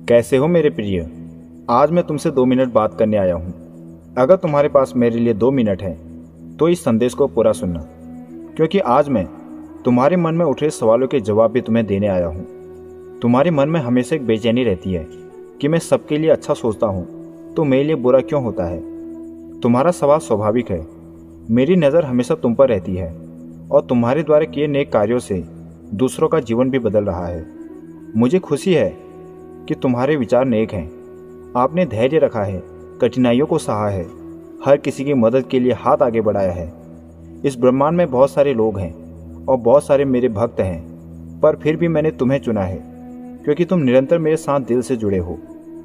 कैसे हो मेरे प्रिय। आज मैं तुमसे 2 मिनट बात करने आया हूँ। अगर तुम्हारे पास मेरे लिए 2 मिनट है तो इस संदेश को पूरा सुनना, क्योंकि आज मैं तुम्हारे मन में उठ रहे सवालों के जवाब भी तुम्हें देने आया हूँ। तुम्हारे मन में हमेशा एक बेचैनी रहती है कि मैं सबके लिए अच्छा सोचता हूँ तो मेरे लिए बुरा क्यों होता है। तुम्हारा सवाल स्वाभाविक है। मेरी नज़र हमेशा तुम पर रहती है और तुम्हारे द्वारा किए नेक कार्यों से दूसरों का जीवन भी बदल रहा है। मुझे खुशी है कि तुम्हारे विचार नेक हैं। आपने धैर्य रखा है, कठिनाइयों को सहा है, हर किसी की मदद के लिए हाथ आगे बढ़ाया है। इस ब्रह्मांड में बहुत सारे लोग हैं और बहुत सारे मेरे भक्त हैं, पर फिर भी मैंने तुम्हें चुना है क्योंकि तुम निरंतर मेरे साथ दिल से जुड़े हो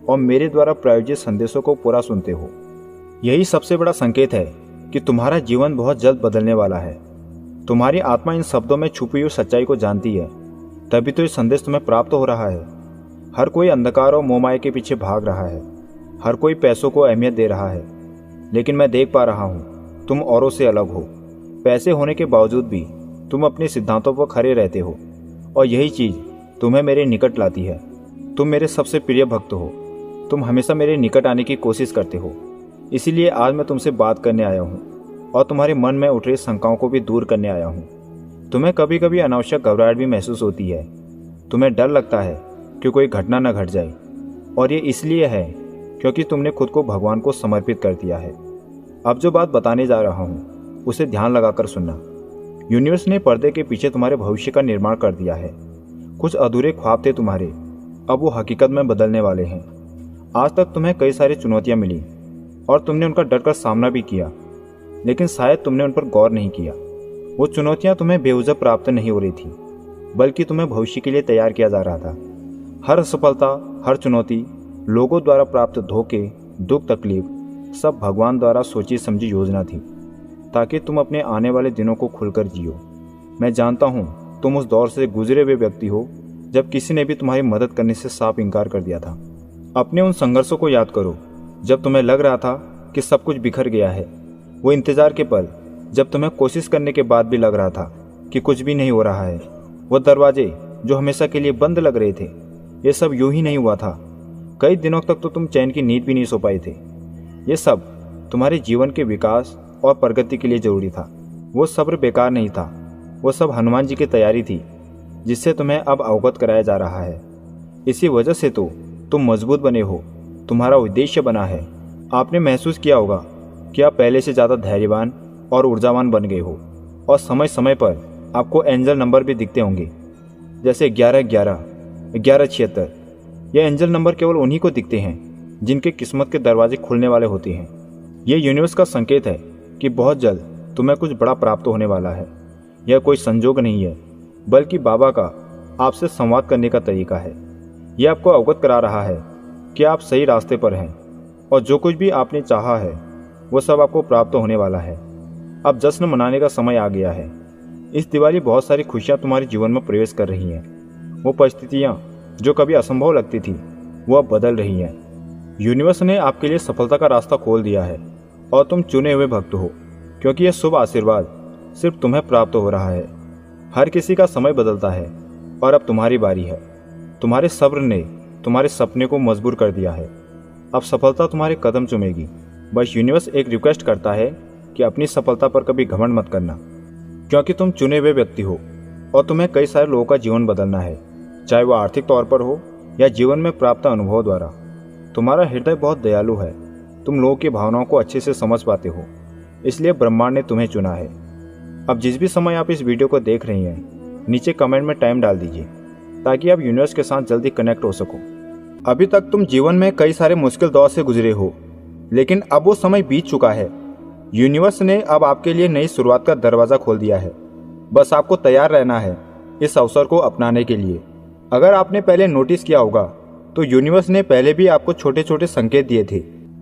और मेरे द्वारा प्रायोजित संदेशों को पूरा सुनते हो। यही सबसे बड़ा संकेत है कि तुम्हारा जीवन बहुत जल्द बदलने वाला है। तुम्हारी आत्मा इन शब्दों में छुपी हुई सच्चाई को जानती है, तभी तो ये संदेश तुम्हें प्राप्त हो रहा है। हर कोई अंधकार और मोहमाया के पीछे भाग रहा है, हर कोई पैसों को अहमियत दे रहा है, लेकिन मैं देख पा रहा हूँ तुम औरों से अलग हो। पैसे होने के बावजूद भी तुम अपने सिद्धांतों पर खड़े रहते हो और यही चीज़ तुम्हें मेरे निकट लाती है। तुम मेरे सबसे प्रिय भक्त हो। तुम हमेशा मेरे निकट आने की कोशिश करते हो। इसीलिए आज मैं तुमसे बात करने आया हूँ और तुम्हारे मन में उठ रही शंकाओं को भी दूर करने आया हूँ। तुम्हें कभी कभी अनावश्यक घबराहट भी महसूस होती है। तुम्हें डर लगता है कि कोई घटना न घट जाए, और ये इसलिए है क्योंकि तुमने खुद को भगवान को समर्पित कर दिया है। अब जो बात बताने जा रहा हूँ उसे ध्यान लगाकर सुनना। यूनिवर्स ने पर्दे के पीछे तुम्हारे भविष्य का निर्माण कर दिया है। कुछ अधूरे ख्वाब थे तुम्हारे, अब वो हकीकत में बदलने वाले हैं। आज तक तुम्हें कई सारी चुनौतियाँ मिली और तुमने उनका डर कर सामना भी किया, लेकिन शायद तुमने उन पर गौर नहीं किया। वो चुनौतियाँ तुम्हें बेवजह प्राप्त नहीं हो रही थी, बल्कि तुम्हें भविष्य के लिए तैयार किया जा रहा था। हर असफलता, हर चुनौती, लोगों द्वारा प्राप्त धोखे, दुख, तकलीफ, सब भगवान द्वारा सोची समझी योजना थी, ताकि तुम अपने आने वाले दिनों को खुलकर जियो। मैं जानता हूँ तुम उस दौर से गुजरे हुए व्यक्ति हो जब किसी ने भी तुम्हारी मदद करने से साफ इनकार कर दिया था। अपने उन संघर्षों को याद करो जब तुम्हें लग रहा था कि सब कुछ बिखर गया है। वो इंतजार के पल जब तुम्हें कोशिश करने के बाद भी लग रहा था कि कुछ भी नहीं हो रहा है। वो दरवाजे जो हमेशा के लिए बंद लग रहे थे। ये सब यूं ही नहीं हुआ था। कई दिनों तक तो तुम चैन की नींद भी नहीं सो पाए थे। ये सब तुम्हारे जीवन के विकास और प्रगति के लिए जरूरी था। वो सब्र बेकार नहीं था। वो सब हनुमान जी की तैयारी थी जिससे तुम्हें अब अवगत कराया जा रहा है। इसी वजह से तो तुम मजबूत बने हो, तुम्हारा उद्देश्य बना है। आपने महसूस किया होगा कि आप पहले से ज़्यादा धैर्यवान और ऊर्जावान बन गए हो, और समय समय पर आपको एंजल नंबर भी दिखते होंगे, जैसे 1111, 1176। ये एंजल नंबर केवल उन्हीं को दिखते हैं जिनके किस्मत के दरवाजे खुलने वाले होते हैं। ये यूनिवर्स का संकेत है कि बहुत जल्द तुम्हें कुछ बड़ा प्राप्त होने वाला है। यह कोई संजोग नहीं है, बल्कि बाबा का आपसे संवाद करने का तरीका है। यह आपको अवगत करा रहा है कि आप सही रास्ते पर हैं और जो कुछ भी आपने चाहा है वो सब आपको प्राप्त होने वाला है। अब जश्न मनाने का समय आ गया है। इस दिवाली बहुत सारी खुशियाँ तुम्हारे जीवन में प्रवेश कर रही हैं। वो परिस्थितियाँ जो कभी असंभव लगती थी वो अब बदल रही हैं। यूनिवर्स ने आपके लिए सफलता का रास्ता खोल दिया है और तुम चुने हुए भक्त हो, क्योंकि यह शुभ आशीर्वाद सिर्फ तुम्हें प्राप्त हो रहा है। हर किसी का समय बदलता है और अब तुम्हारी बारी है। तुम्हारे सब्र ने तुम्हारे सपने को मजबूर कर दिया है। अब सफलता तुम्हारे कदम चूमेगी। बस यूनिवर्स एक रिक्वेस्ट करता है कि अपनी सफलता पर कभी घमंड मत करना, क्योंकि तुम चुने हुए व्यक्ति हो और तुम्हें कई सारे लोगों का जीवन बदलना है, चाहे वह आर्थिक तौर पर हो या जीवन में प्राप्त अनुभव द्वारा। तुम्हारा हृदय बहुत दयालु है। तुम लोगों की भावनाओं को अच्छे से समझ पाते हो, इसलिए ब्रह्मांड ने तुम्हें चुना है। अब जिस भी समय आप इस वीडियो को देख रही हैं, नीचे कमेंट में टाइम डाल दीजिए ताकि आप यूनिवर्स के साथ जल्दी कनेक्ट हो सको। अभी तक तुम जीवन में कई सारे मुश्किल दौर से गुजरे हो, लेकिन अब वो समय बीत चुका है। यूनिवर्स ने अब आपके लिए नई शुरुआत का दरवाज़ा खोल दिया है। बस आपको तैयार रहना है इस अवसर को अपनाने के लिए। अगर आपने पहले नोटिस किया होगा तो यूनिवर्स ने पहले भी आपको छोटे छोटे संकेत दिए थे।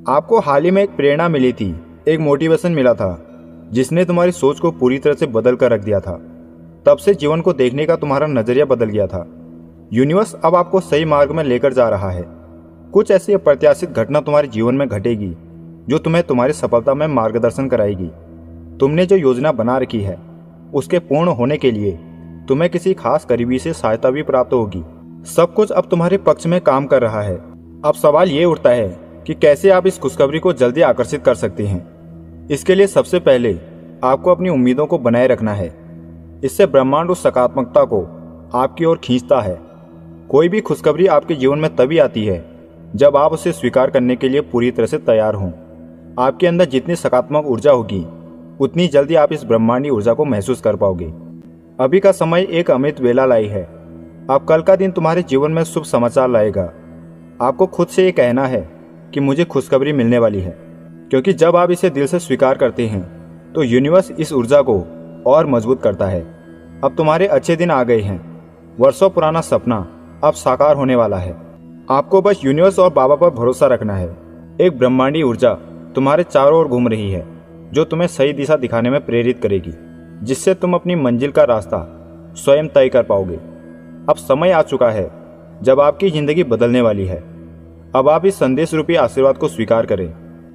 आपको हाल ही में एक प्रेरणा मिली थी, एक मोटिवेशन मिला था जिसने तुम्हारी सोच को पूरी तरह से बदल कर रख दिया था। तब से जीवन को देखने का तुम्हारा नजरिया बदल गया था। यूनिवर्स अब आपको सही मार्ग में लेकर जा रहा है। कुछ ऐसी अप्रत्याशित घटना तुम्हारे जीवन में घटेगी जो तुम्हें तुम्हारी सफलता में मार्गदर्शन कराएगी। तुमने जो योजना बना रखी है उसके पूर्ण होने के लिए तुम्हें किसी खास करीबी से सहायता भी प्राप्त होगी। सब कुछ अब तुम्हारे पक्ष में काम कर रहा है। अब सवाल ये उठता है कि कैसे आप इस खुशखबरी को जल्दी आकर्षित कर सकते हैं। इसके लिए सबसे पहले आपको अपनी उम्मीदों को बनाए रखना है। इससे ब्रह्मांड उस सकारात्मकता को आपकी ओर खींचता है। कोई भी खुशखबरी आपके जीवन में तभी आती है जब आप उसे स्वीकार करने के लिए पूरी तरह से तैयार हों। आपके अंदर जितनी सकारात्मक ऊर्जा होगी उतनी जल्दी आप इस ब्रह्मांडी ऊर्जा को महसूस कर पाओगे। अभी का समय एक अमृत वेला लाई है। अब कल का दिन तुम्हारे जीवन में शुभ समाचार लाएगा। आपको खुद से ये कहना है कि मुझे खुशखबरी मिलने वाली है, क्योंकि जब आप इसे दिल से स्वीकार करते हैं तो यूनिवर्स इस ऊर्जा को और मजबूत करता है। अब तुम्हारे अच्छे दिन आ गए हैं। वर्षों पुराना सपना अब साकार होने वाला है। आपको बस यूनिवर्स और बाबा पर भरोसा रखना है। एक ब्रह्मांडी ऊर्जा तुम्हारे चारों ओर घूम रही है जो तुम्हें सही दिशा दिखाने में प्रेरित करेगी, जिससे तुम अपनी मंजिल का रास्ता स्वयं तय कर पाओगे। अब समय आ चुका है जब आपकी जिंदगी बदलने वाली है। अब आप इस संदेश रूपी आशीर्वाद को स्वीकार करें,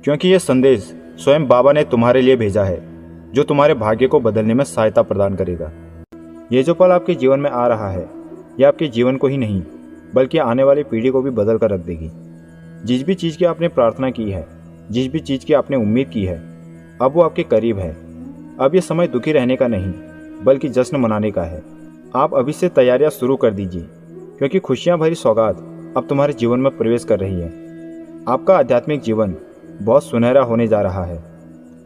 क्योंकि यह संदेश स्वयं बाबा ने तुम्हारे लिए भेजा है, जो तुम्हारे भाग्य को बदलने में सहायता प्रदान करेगा। ये जो पल आपके जीवन में आ रहा है, यह आपके जीवन को ही नहीं बल्कि आने वाली पीढ़ी को भी बदल कर रख देगी। जिस भी चीज़ की आपने प्रार्थना की है, जिस भी चीज़ की आपने उम्मीद की है, अब वो आपके करीब है। अब ये समय दुखी रहने का नहीं बल्कि जश्न मनाने का है। आप अभी से तैयारियां शुरू कर दीजिए, क्योंकि खुशियां भरी सौगात अब तुम्हारे जीवन में प्रवेश कर रही है। आपका आध्यात्मिक जीवन बहुत सुनहरा होने जा रहा है।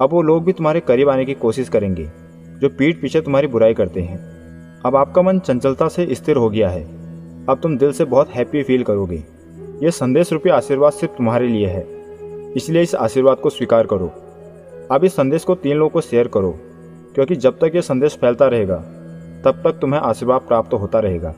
अब वो लोग भी तुम्हारे करीब आने की कोशिश करेंगे जो पीठ पीछे तुम्हारी बुराई करते हैं। अब आपका मन चंचलता से स्थिर हो गया है। अब तुम दिल से बहुत हैप्पी फील करोगे। ये संदेश रूपी आशीर्वाद सिर्फ तुम्हारे लिए है, इसलिए इस आशीर्वाद को स्वीकार करो। अब इस संदेश को 3 लोगों को शेयर करो, क्योंकि जब तक ये संदेश फैलता रहेगा तब तक तुम्हें आशीर्वाद प्राप्त होता रहेगा।